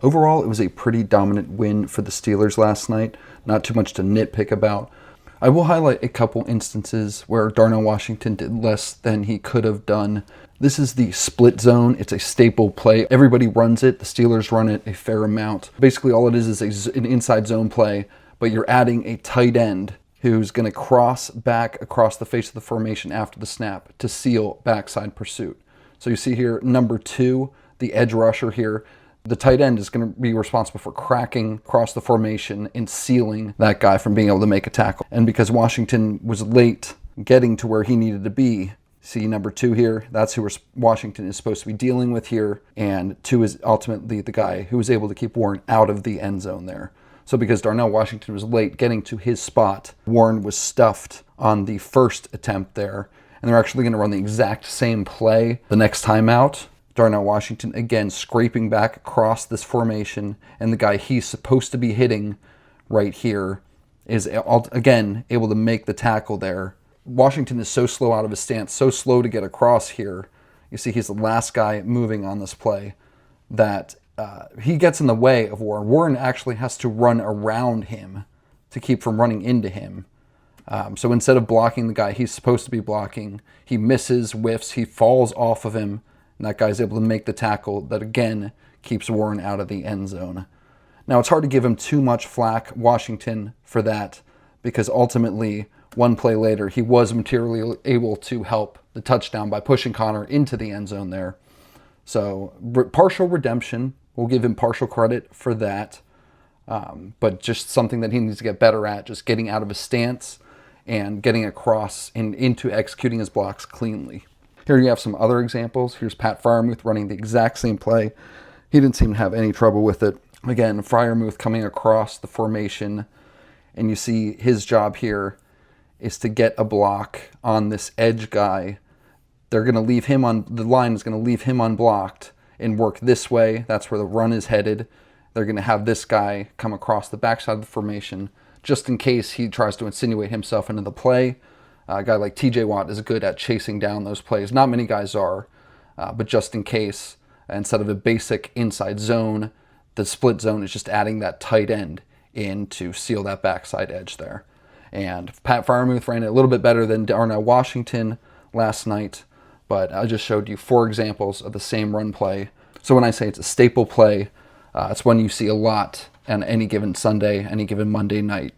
Overall, it was a pretty dominant win for the Steelers last night. Not too much to nitpick about. I will highlight a couple instances where Darnell Washington did less than he could have done. This is the split zone. It's a staple play. Everybody runs it. The Steelers run it a fair amount. Basically, all it is an inside zone play, but you're adding a tight end who's going to cross back across the face of the formation after the snap to seal backside pursuit. So you see here, number 2, the edge rusher here. The tight end is going to be responsible for cracking across the formation and sealing that guy from being able to make a tackle. And because Washington was late getting to where he needed to be, see number 2 here, that's who Washington is supposed to be dealing with here. And 2 is ultimately the guy who was able to keep Warren out of the end zone there. So because Darnell Washington was late getting to his spot, Warren was stuffed on the first attempt there. And they're actually going to run the exact same play the next time out. Darnell Washington, again, scraping back across this formation, and the guy he's supposed to be hitting right here is, again, able to make the tackle there. Washington is so slow out of his stance, so slow to get across here. You see he's the last guy moving on this play that he gets in the way of Warren. Warren actually has to run around him to keep from running into him. So instead of blocking the guy he's supposed to be blocking, he misses, whiffs, he falls off of him, and that guy's able to make the tackle that, again, keeps Warren out of the end zone. Now, it's hard to give him too much flack, Washington, for that, because ultimately, one play later, he was materially able to help the touchdown by pushing Connor into the end zone there. So, partial redemption. We'll give him partial credit for that, but just something that he needs to get better at, just getting out of his stance and getting across and into executing his blocks cleanly. Here you have some other examples. Here's Pat Freiermuth running the exact same play. He didn't seem to have any trouble with it. Again, Freiermuth coming across the formation, and you see his job here is to get a block on this edge guy. They're going to leave him on, the line is going to leave him unblocked and work this way. That's where the run is headed. They're going to have this guy come across the backside of the formation just in case he tries to insinuate himself into the play. A guy like TJ Watt is good at chasing down those plays. Not many guys are, but just in case, instead of a basic inside zone, the split zone is just adding that tight end in to seal that backside edge there. And Pat Freiermuth ran it a little bit better than Darnell Washington last night, but I just showed you 4 examples of the same run play. So when I say it's a staple play, it's one you see a lot on any given Sunday, any given Monday night.